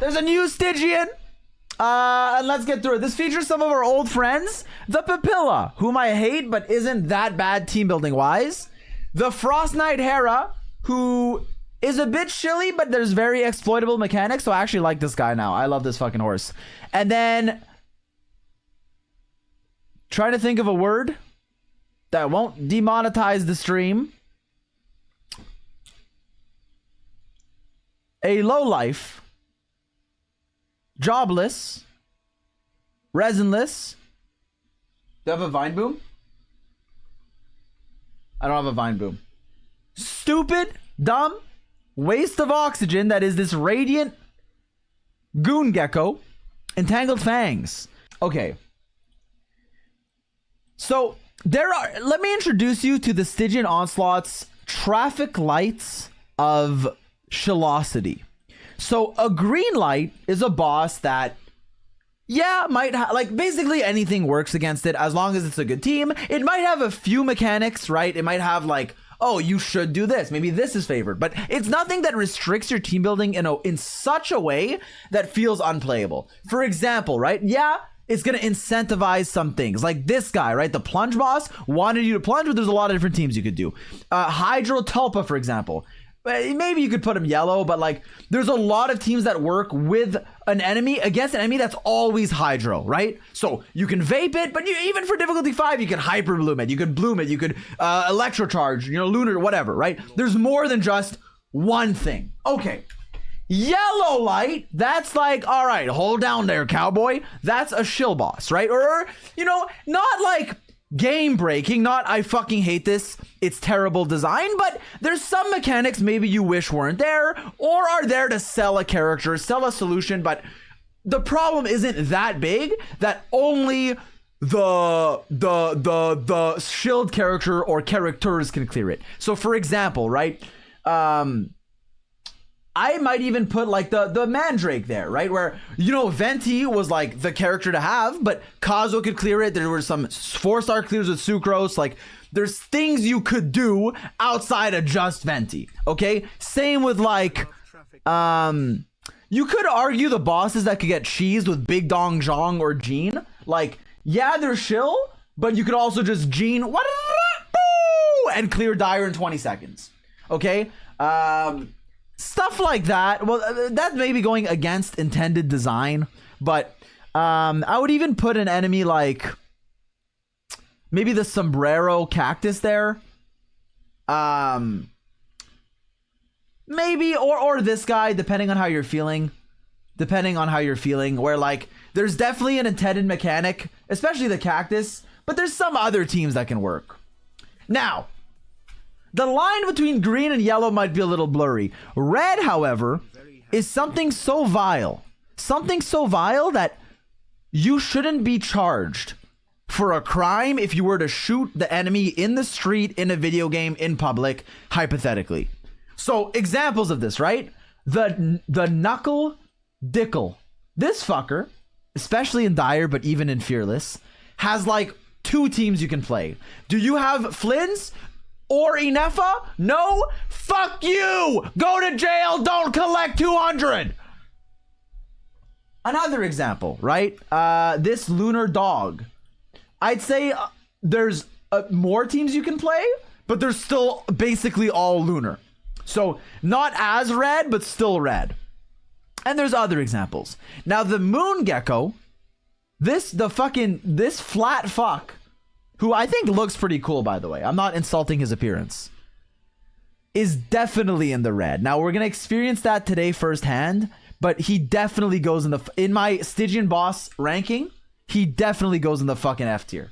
There's a new Stygian. And let's get through it. This features some of our old friends. The Papilla, whom I hate, but isn't that bad team building wise. The Frost Knight Hera, who is a bit chilly, but there's very exploitable mechanics. So I actually like this guy now. I love this fucking horse. And then trying to think of a word that won't demonetize the stream. A lowlife, jobless, resinless. Do I have a vine boom? I don't have a vine boom. Stupid, dumb, waste of oxygen that is this radiant goon gecko. Entangled fangs. Okay. So let me introduce you to the Stygian Onslaught's traffic lights of Shilosity. So a green light is a boss that, yeah, might like basically anything works against it as long as it's a good team. It might have a few mechanics, right? It might have like, oh, you should do this. Maybe this is favored, but it's nothing that restricts your team building in such a way that feels unplayable. For example, right? Yeah, it's going to incentivize some things like this guy, right? The plunge boss wanted you to plunge, but there's a lot of different teams you could do. Hydro Tulpa, for example. Maybe you could put him yellow, but like there's a lot of teams that work with an enemy against an enemy that's always hydro, right? So you can vape it, but even for difficulty 5, you can hyper bloom it, you could bloom it, you could electrocharge, lunar, whatever, right? There's more than just one thing. Okay. Yellow light, that's like, all right, hold down there, cowboy. That's a shill boss, right? Or, not like game breaking, not I fucking hate this, it's terrible design, but there's some mechanics maybe you wish weren't there or are there to sell a character, sell a solution, but the problem isn't that big that only the shield character or characters can clear it. So for example, right, I might even put like the Mandrake there, right? Where, Venti was like the character to have, but Kazuo could clear it. There were some 4-star clears with Sucrose. Like, there's things you could do outside of just Venti, okay? Same with like, you could argue the bosses that could get cheesed with Big Dong Zhong or Jean. Like, yeah, they're shill, but you could also just Jean and clear Dire in 20 seconds, okay? Stuff like that. Well, that may be going against intended design, but I would even put an enemy like maybe the Sombrero Cactus there. Maybe or this guy, depending on how you're feeling. Where like there's definitely an intended mechanic, especially the Cactus, but there's some other teams that can work. Now, the line between green and yellow might be a little blurry. Red, however, is something so vile. Something so vile that you shouldn't be charged for a crime if you were to shoot the enemy in the street, in a video game, in public, hypothetically. So, examples of this, right? The Knuckle Dickle. This fucker, especially in Dire, but even in Fearless, has like 2 teams you can play. Do you have Flynn's? Or Inefa? No? Fuck you! Go to jail, don't collect 200! Another example, right? This Lunar Dog. I'd say there's more teams you can play, but they're still basically all Lunar. So, not as red, but still red. And there's other examples. Now, the Moon Gecko, this flat fuck, who I think looks pretty cool, by the way. I'm not insulting his appearance. Is definitely in the red. Now, we're going to experience that today firsthand, but he definitely goes in my Stygian boss ranking, he definitely goes in the fucking F tier.